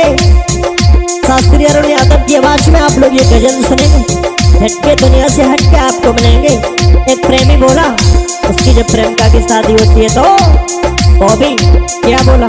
सुनेंगे शास्त्रीय अरुण यादव की आवाज में। आप लोग ये गजल सुनेंगे, झटके दुनिया से हटके आपको मिलेंगे। एक प्रेमी बोला, उसकी जब प्रेमिका की शादी होती है तो वो भी क्या बोला,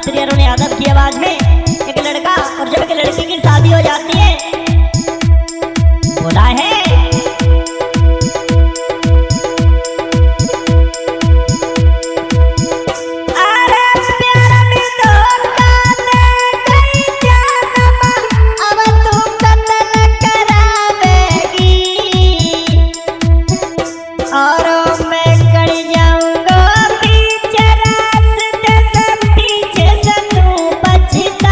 शास्त्री अरुण यादव की आवाज में एक लड़का और जब एक लड़की की शादी हो जाती है बोला है पीछे से तू पछता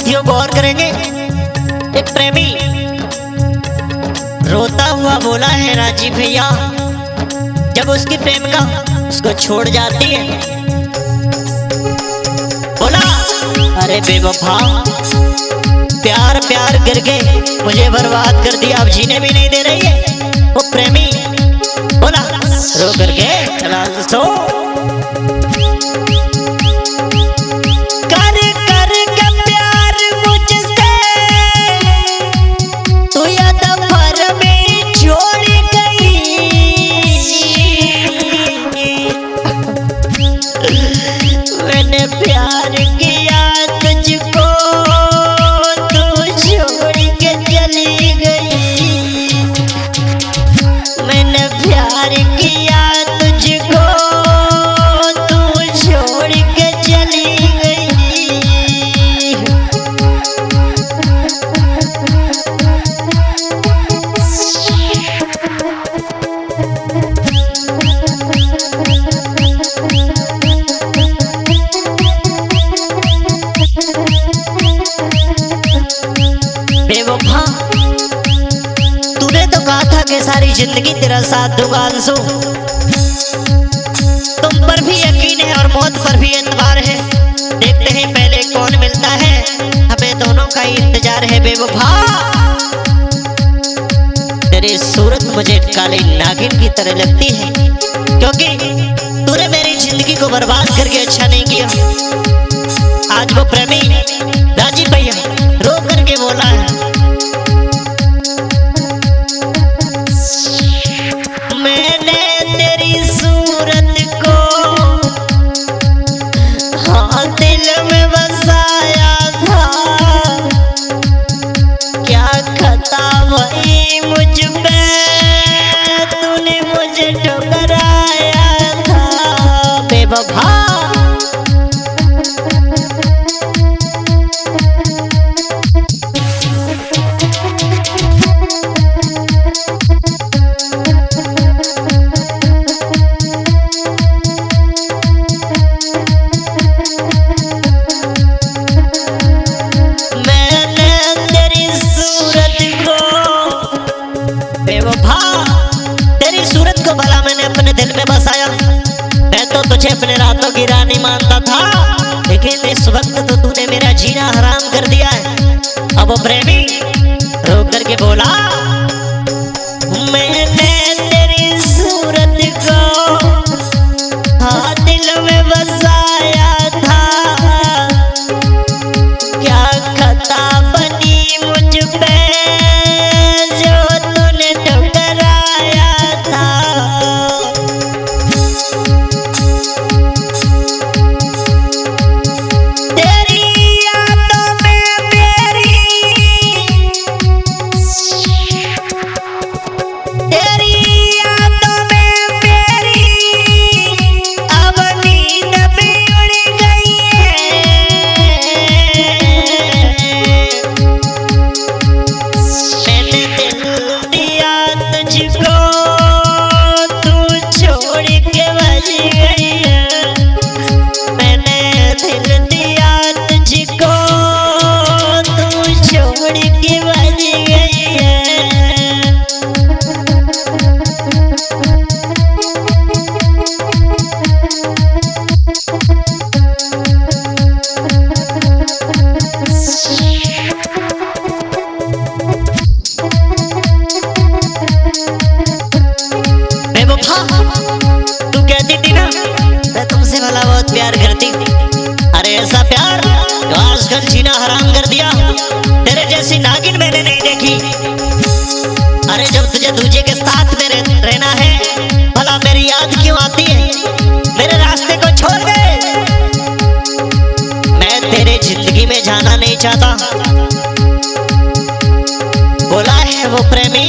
साथियों गौर करेंगे, एक प्रेमी रोता हुआ बोला है राजीव भैया, जब उसकी प्रेमिका उसको छोड़ जाती है, बोला अरे बेवफा, प्यार प्यार करके मुझे बर्बाद कर दिया, अब जीने भी नहीं दे रही है। वो प्रेमी बोला रो करके चला सो, कर कर के प्यार मुझसे तू याद भर में छोड़ गई, मैंने प्यार किया तुझको तू छोड़ के चली गई, मैंने प्यार किया तुझको तू छोड़ के चली गई। बेवफा, तूने तो कहा था कि सारी जिंदगी तेरा साथ दूंगा अंशु, तुम पर भी यकीन है और मौत पर भी एतबार है, देखते हैं पहले कौन मिलता है, हमें दोनों का ही इंतजार है। बेवफा, तेरी सूरत मुझे काली नागिन की तरह लगती है, क्योंकि तूने मेरी जिंदगी को बर्बाद करके अच्छा नहीं किया। आज वो प्रेमी राजीव भैया रो करके बोला है, मैंने तेरी सूरत को हाँ दिल में बसाया था, क्या खता वही मुझ पे तूने मुझे ठुकराया था। बेवफा, तेरी सूरत को भला मैंने अपने दिल में बसाया, मैं तो तुझे अपने रातों की रानी मानता था, लेकिन इस वक्त तो तूने मेरा जीना हराम कर दिया है। अब वो प्रेमी रो करके बोला, मैंने तेरी सूरत को हाँ दिल में बसाया था, क्या खता बनी मुझ पे तू कहती थी ना मैं तुमसे भला बहुत प्यार करती, अरे ऐसा प्यार तो आजकल जीना हराम कर दिया, तेरे जैसी नागिन मैंने नहीं देखी। अरे जब तुझे दूजे के साथ में रहना है, भला मेरी याद क्यों आती है, मेरे रास्ते को छोड़ गए, मैं तेरे जिंदगी में जाना नहीं चाहता, बोला है वो प्रेमी।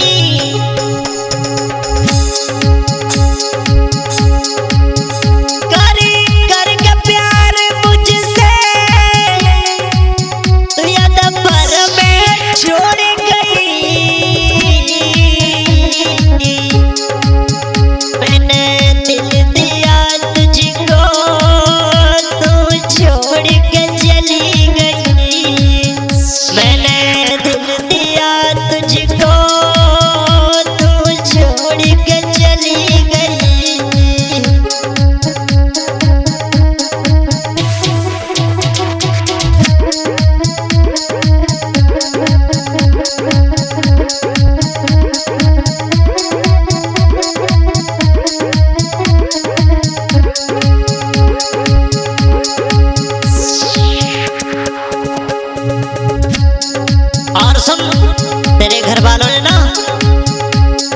है ना,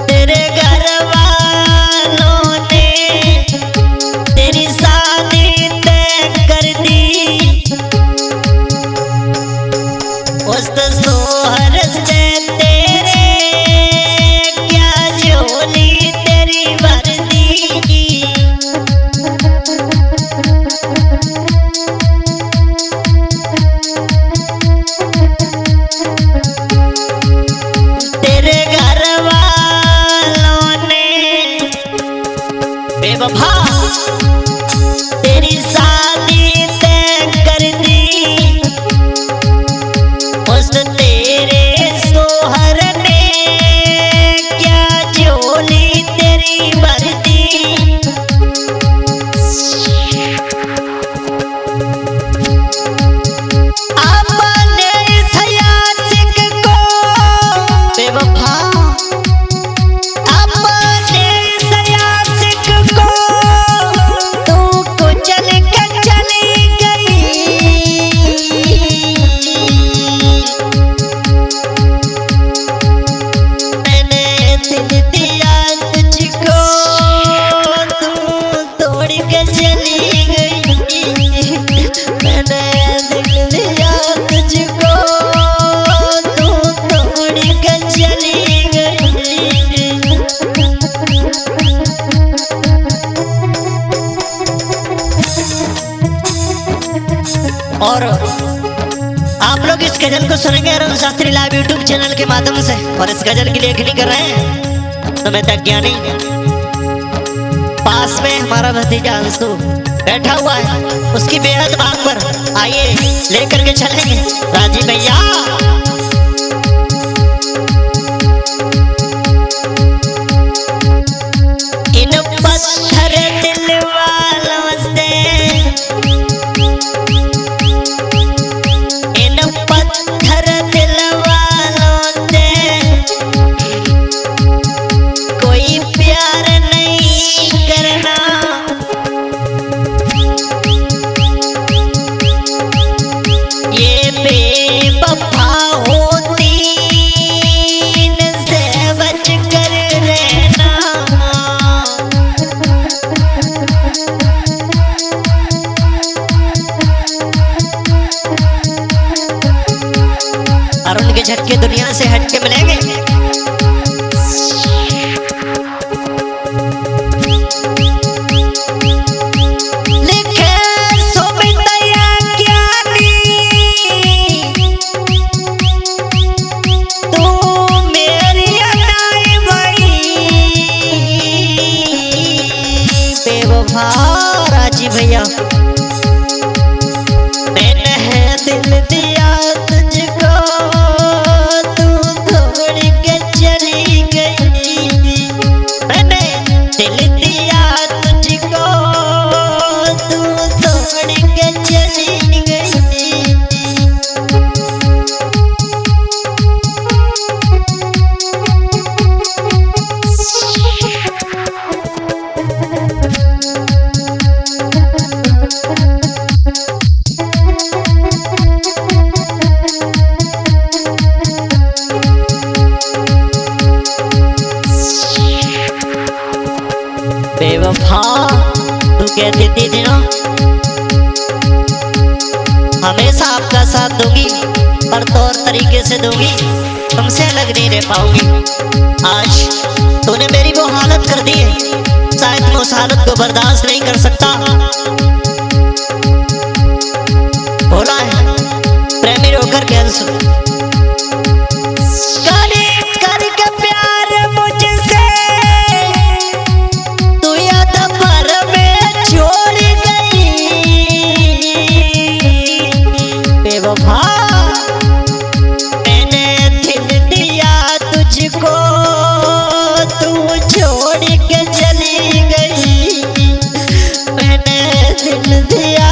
तेरे घर वालों ने तेरी शादी तय कर दी, उस सोहर से तेरे क्या झोली तेरी भर दी। तेरे घर वालों ने बेवफा तेरी शादी तय कर दी, उस तेरे सोहर ने क्या झोली तेरी भर दी। अपने इस यासिक को बेवफा, अपने इस यासिक को तू कुचल के चली गई। मैंने दिल दिया तुझको, तू तोड़ के चली गई। मैंने दिल दिया तुझको, तू तोड़ के चली गई। और आप लोग इस गजल को सुनेंगे Arun Shastri live YouTube channel के माध्यम से। और इस गजल की लेखनी कर रहे हैं सुमित अज्ञानी, पास में हमारा भतीजा अंशु बैठा हुआ है, उसकी बेहद मांग पर आइए लेकर के चलेंगे राजी भैया। इन पत्थर दिल वालों से, इन पत्थर दिल वालों से कोई प्यार नहीं करना। ये बेवफा होती इनसे बच कर रहना। अरुण के झटके दुनिया से हटके मिलेंगे। लिखे सुमित अज्ञानी, तू मेरी अनाई बड़ी बेवफा राजी भैया। मैंने है दिल दिया तुझको, तू तोड़ के चली गई। मैंने दिल दिया तुझको, तू तोड़ के चली गई। बेवफा तू कहती थी ना हमेशा आपका साथ दूंगी, पर तौर तरीके से दूंगी, तुमसे अलग नहीं रह पाऊंगी। आज तूने मेरी वो हालत कर दी है, शायद मैं उस हालत को बर्दाश्त नहीं कर सकता। बोला है प्रेमी रोकर के अंशु, करके प्यार मुझसे तू याद भर में छोड़ गई। बेवफा मैंने दिल दिया तुझको, तू छोड़ के चली गई। मैंने दिल दिया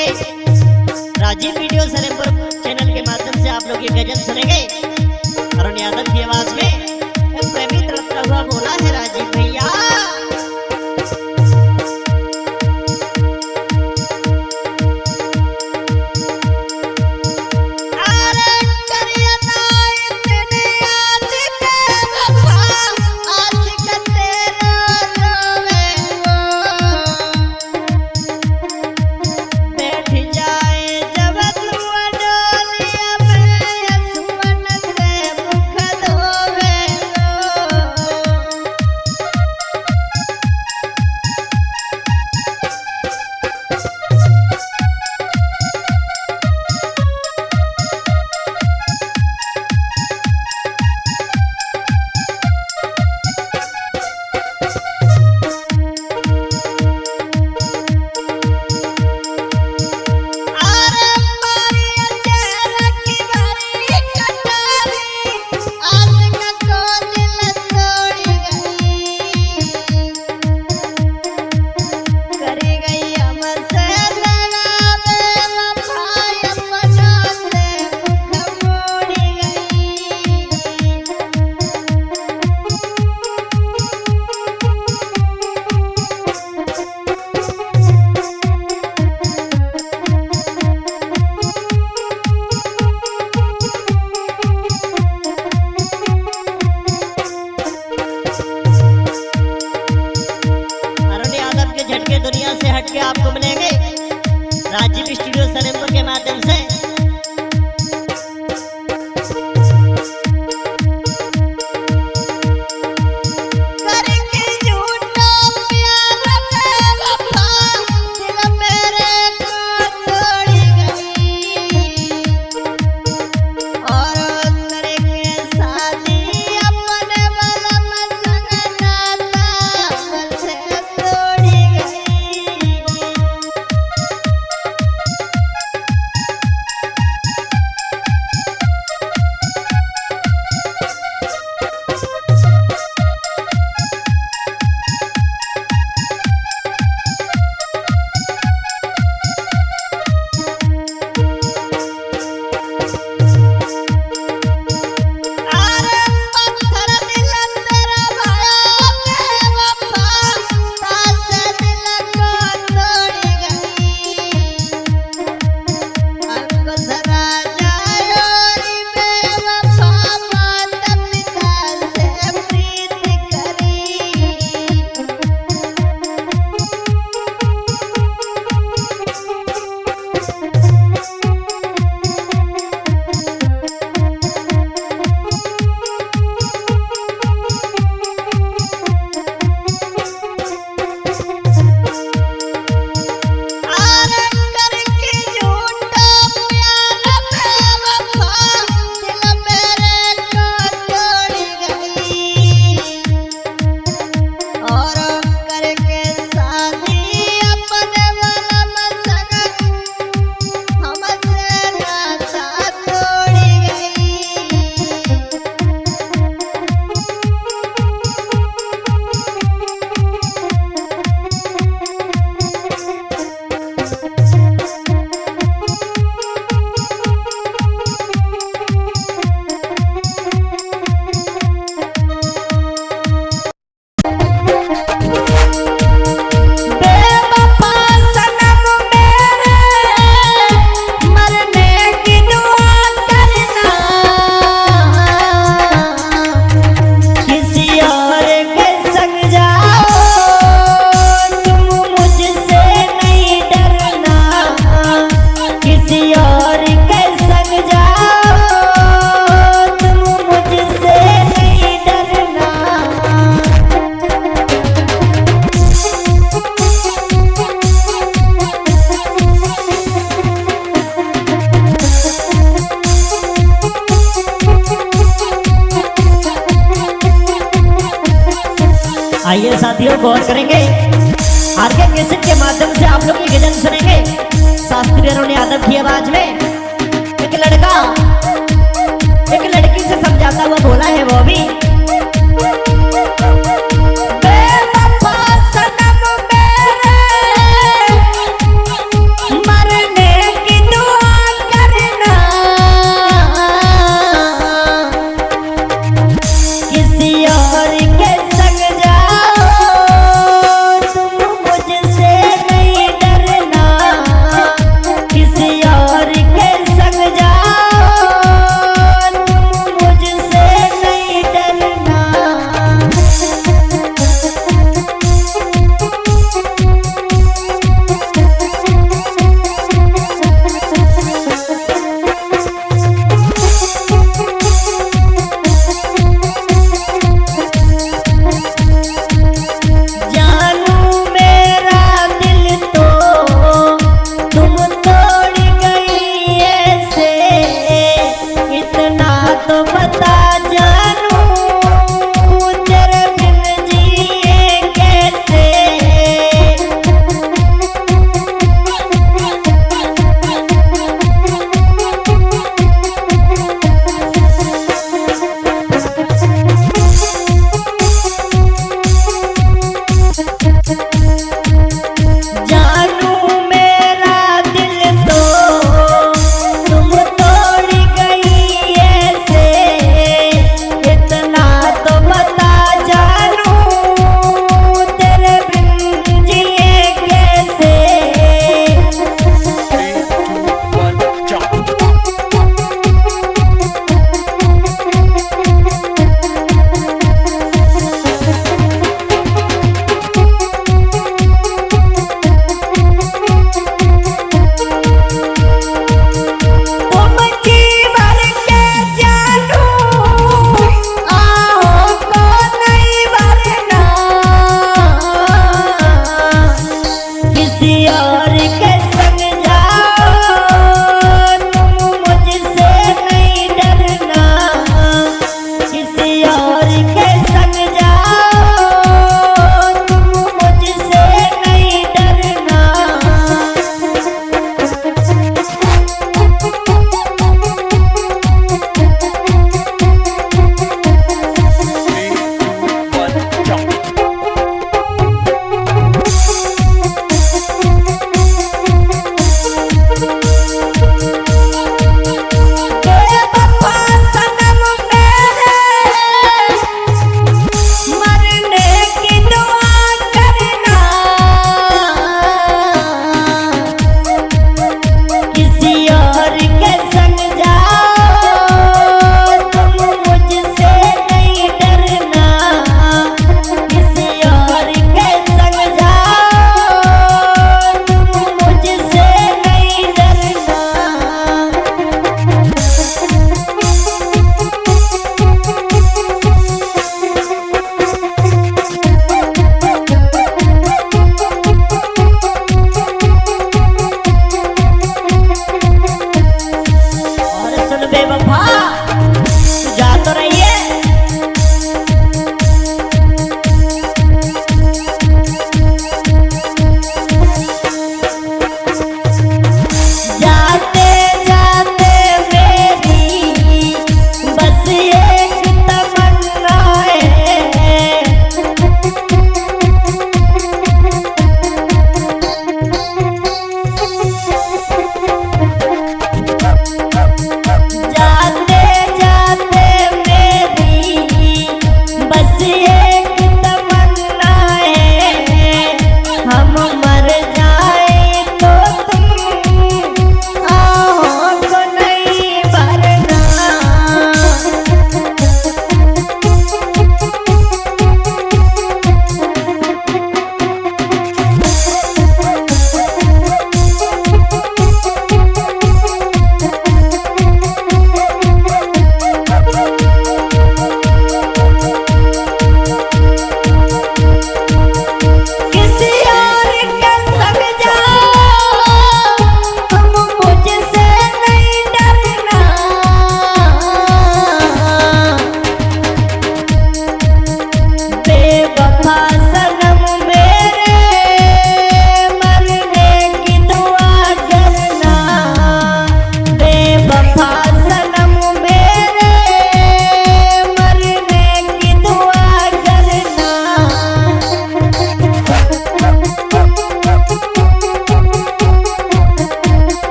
मिलेंगे। राजीव वीडियो सलेमपुर चैनल के माध्यम से आप लोग ये गजल सुनेंगे। अरुण यादव की आवाज में एक प्रेमी तड़पता हुआ बोला है राजीव भैया। झटके दुनिया से हटके आपको मिलेंगे राजीव स्टूडियो सलेमपुर के माध्यम से। आइए साथियों गौर करेंगे आरके कैसेट के माध्यम से आप लोग ये गजल सुनेंगे शास्त्रीय अरुण यादव की आवाज में। एक लड़का एक लड़की से समझाता हुआ बोला है वो भी बेवफा सनम मेरे मरने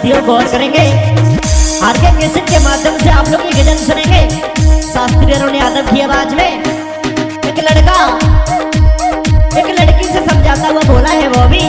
साथियों गौर करेंगे। आगे कैसेट के माध्यम से आप लोग ये गजल सुनेंगे शास्त्रीय अरुण यादव की आवाज में। एक लड़का एक लड़की से समझाता हुआ बोला है वो भी,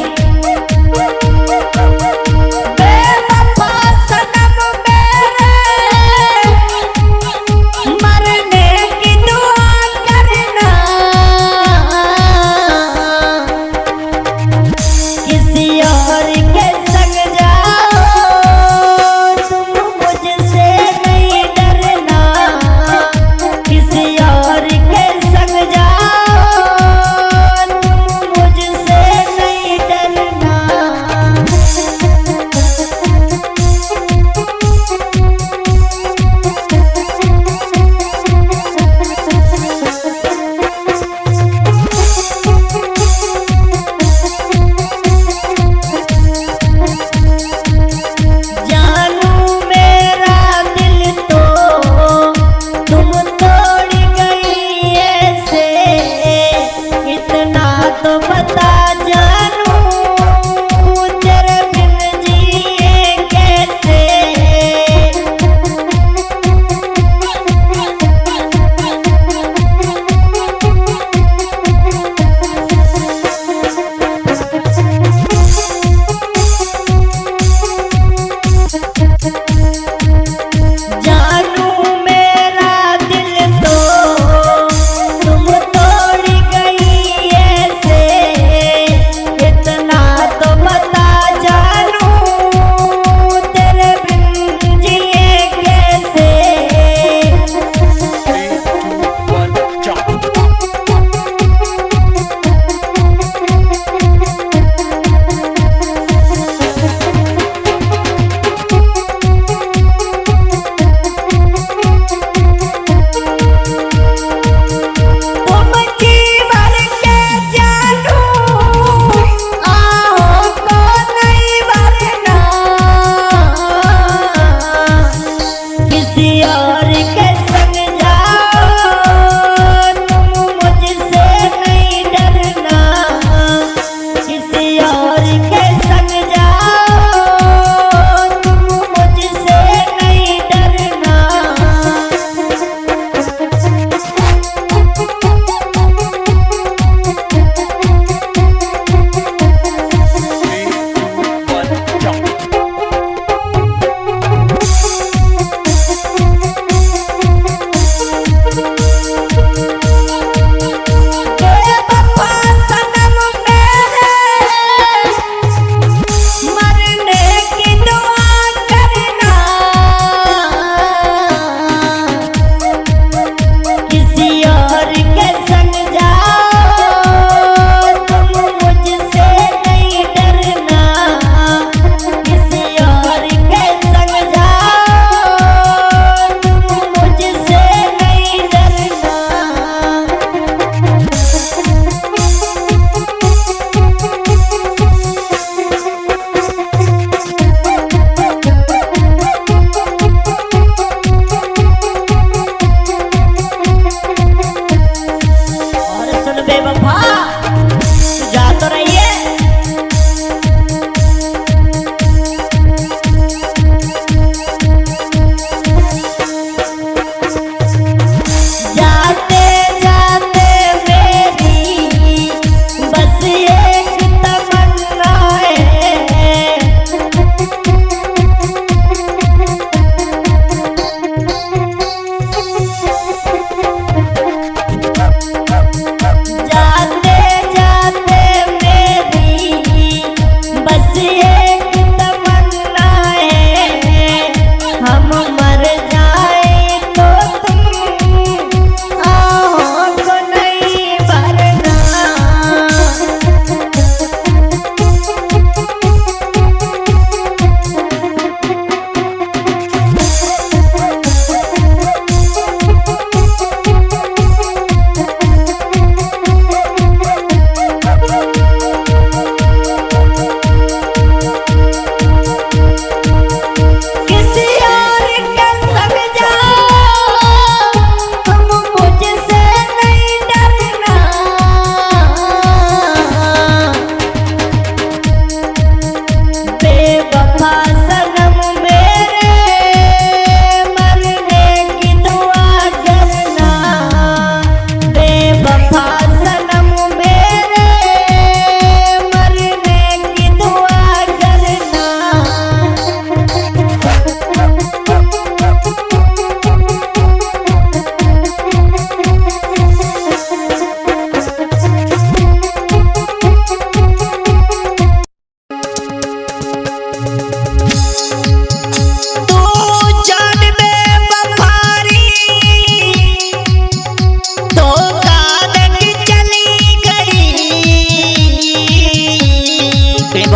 जाते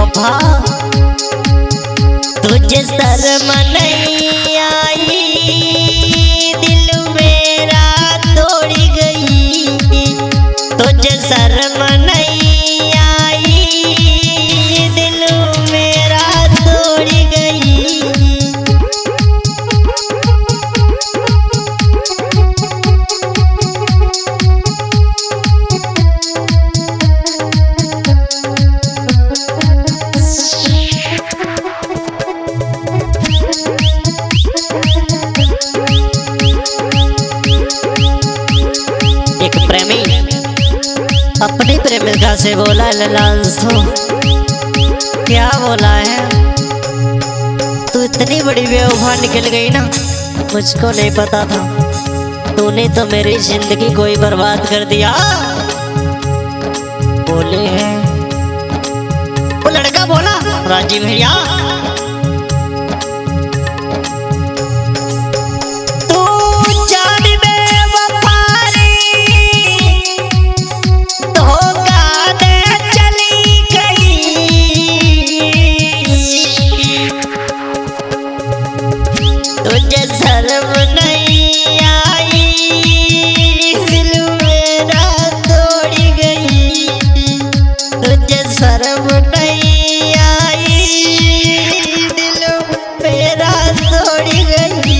बेवफा तुझे शर्म नहीं आई, दिल मेरा तोड़ गई। तुझे शर्म नहीं आई, दिल मेरा तोड़ गई। एक प्रेमी अपनी प्रेमिका से बोला, ललांसो क्या बोला है, तू इतनी बड़ी बेवफा निकल गई ना, मुझको नहीं पता था। तूने तो मेरी जिंदगी को ही बर्बाद कर दिया। बोले हैं वो लड़का बोला, राजी भैया तुझे शर्म नहीं आई, दिल मेरा तोड़ गई। तुझे शर्म नहीं आई, दिल मेरा तोड़ गई।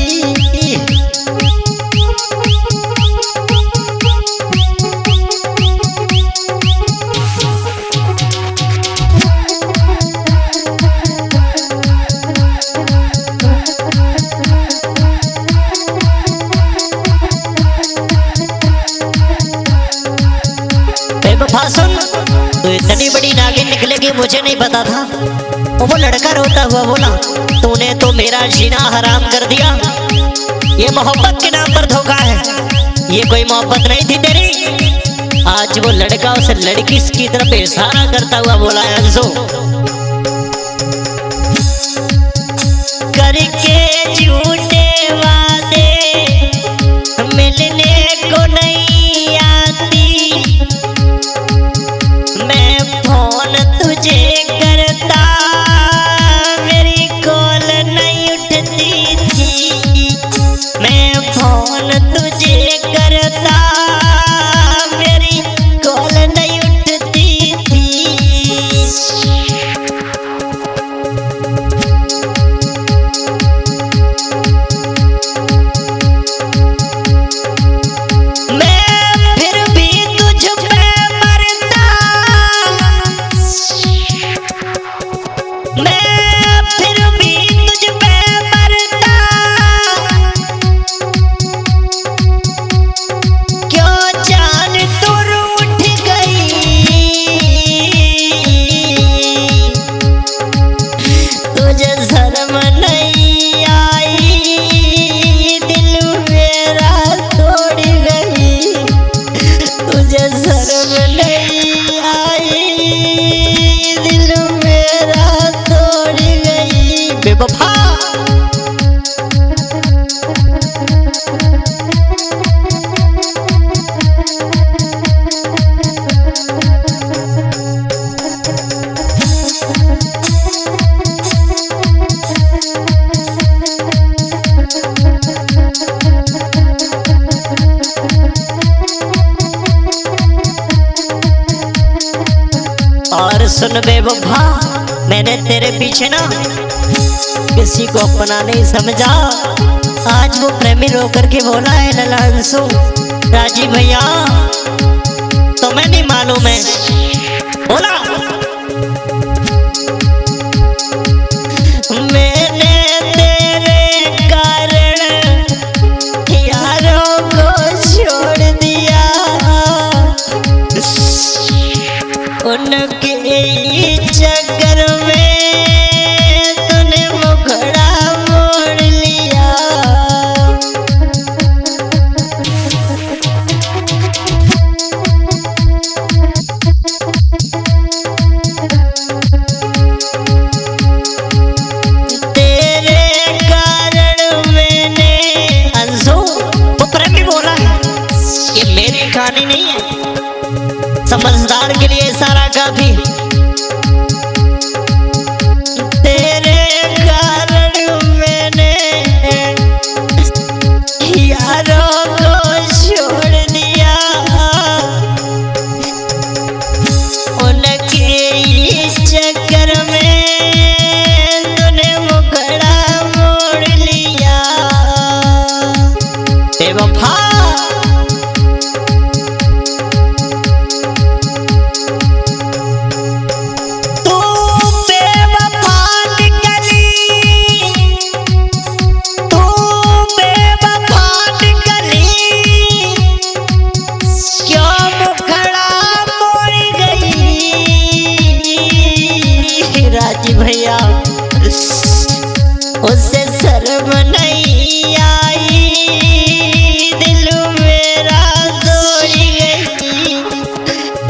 बेवफा सुन, तू इतनी बड़ी नागिन निकलेगी मुझे नहीं पता था। वो लड़का रोता हुआ बोला, तूने तो मेरा जीना हराम कर दिया। ये मोहब्बत के नाम पर धोखा है, ये कोई मोहब्बत नहीं थी तेरी। आज वो लड़का उस लड़की की तरफ इशारा करता हुआ बोला, अंशु करके झूठे वादे मिलने को नहीं आती। मैं फोन तुझे करता, मेरी कॉल नहीं उठती थी। मैं फोन तुझे करता, मेरी कॉल नहीं उठती थी। बेवफा और सुन बेवफा, मैंने तेरे पीछे ना किसी को अपना नहीं समझा। आज वो प्रेमी रो करके बोला है, ललांसु राजी भैया तुम्हें नहीं मालूम है। बोला मैंने तेरे कारण यारों को छोड़ दिया, उनके चक्कर में तूने मुखड़ा मोड़ लिया। तेरे कारण मैंने अंशु, वो प्रेमी बोला है, ये मेरी कहानी नहीं है, समझदार के लिए सारा काफी।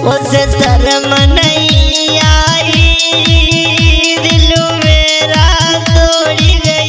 उसे शर्म नहीं आई, दिल मेरा तोड़ गई।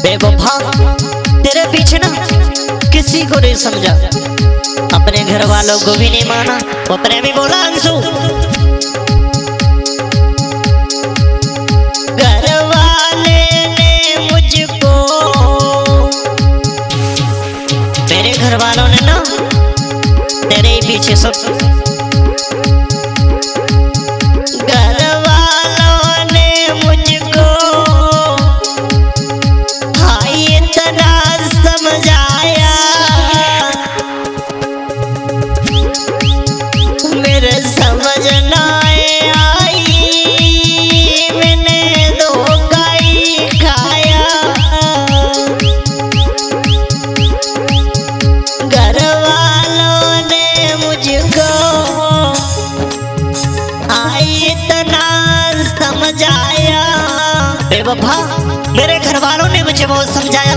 बेवफा तेरे पीछे ना किसी को नहीं समझा, अपने घर वालों को भी नहीं माना। वो प्रेमी बोला अंशु, घर वाले ने मुझको, मेरे घर वालों ने ना तेरे ही पीछे सब, घर वालों ने मुझको इतना समझाया, मेरे समझ ना आई, मैंने धोखा ही खाया। घर वालों ने मुझको इतना समझाया। बेवफा मेरे घर वालों ने मुझे बहुत समझाया,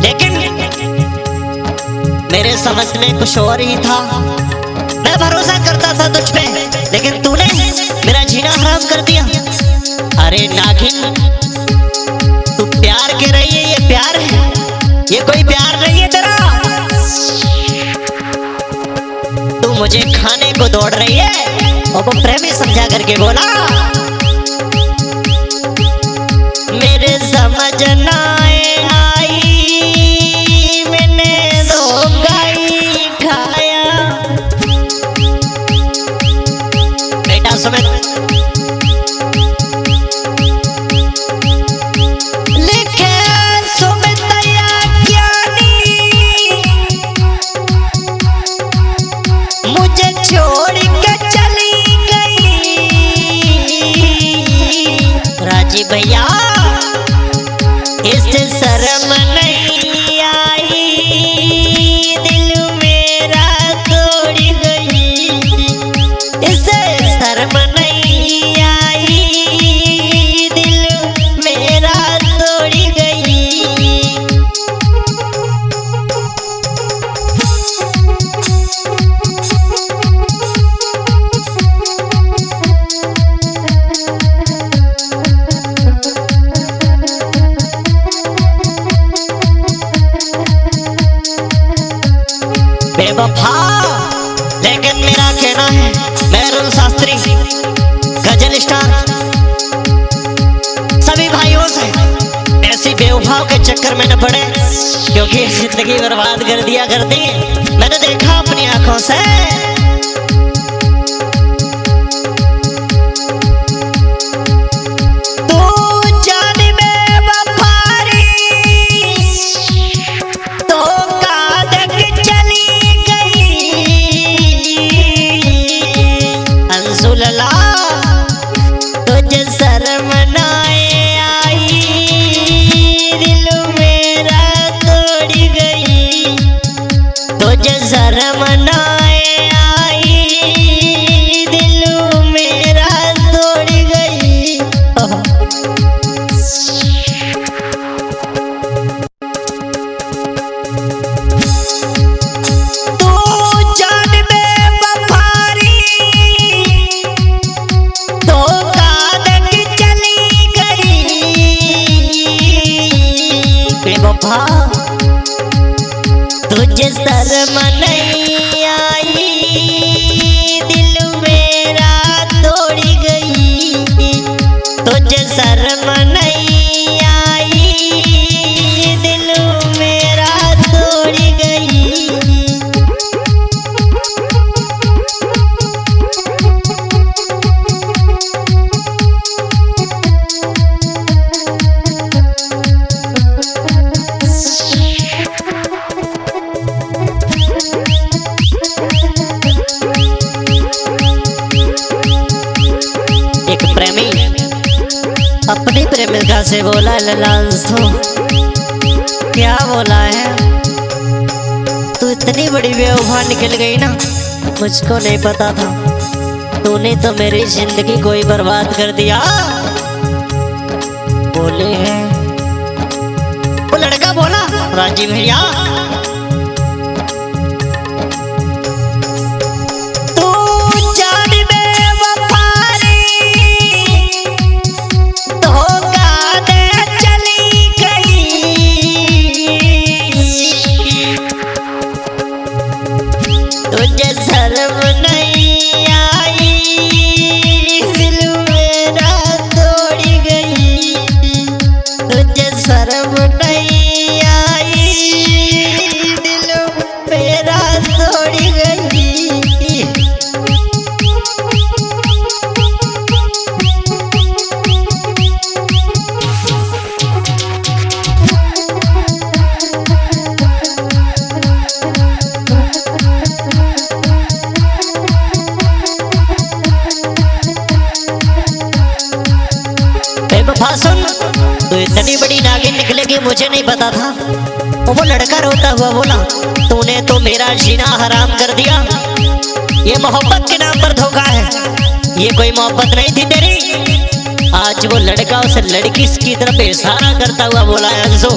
लेकिन मेरे समझ में कुछ और ही था। मैं भरोसा करता था तुझ पे, लेकिन तूने मेरा जीना हराम कर दिया। अरे नागिन, तू प्यार के रही है, ये प्यार है, ये कोई प्यार नहीं है तेरा। तू मुझे खाने को दौड़ रही है। और वो प्रेमी समझा करके बोला, मेरे समझ ना आई, मैंने धोखा ही खाया। बेटा सुमित, लिखे सुमित ज्ञानी, मुझे छोड़ के चली गई। राजी भैया, इससे शर्म नहीं आई, दिल मेरा तोड़ गई। इससे शर्म नहीं आई, दिल मेरा तोड़ गई। बेवफा, लेकिन मेरा कहना है, मेरुल शास्त्री, गजल स्टार, सभी भाइयों से ऐसी बेवफाओं के चक्कर में न पड़े, क्योंकि जिंदगी बर्बाद कर दिया करती है। मैंने देखा अपनी आंखों से। तुझे शर्म ना आई, दिल मेरा तोड़ गई। तुझे शर्म ना हाँ तुझे शर्म नहीं आई, दिल मेरा तोड़ गई, तुझे शर्म नहीं आई, दिल मेरा तोड़ गई। एक प्रेमी अपनी प्रेमिका से बोला ललांसो, क्या बोला है? तू इतनी बड़ी बेवफा निकल गई ना, मुझको नहीं पता था। तूने तो मेरी जिंदगी को ही बर्बाद कर दिया। बोले हैं वो लड़का बोला, राजी भैया तुझे शर्म नहीं आई, दिल मेरा तोड़ गई, तुझे शर्म नहीं आई, दिल मेरा तोड़ गई। सुन, तू इतनी बड़ी नागिन निकलेगी मुझे नहीं पता था। वो लड़का रोता हुआ बोला, तूने तो मेरा जीना हराम कर दिया। ये मोहब्बत के नाम पर धोखा है, ये कोई मोहब्बत नहीं थी तेरी। आज वो लड़का उस लड़की की तरफ इशारा करता हुआ बोला, अंशु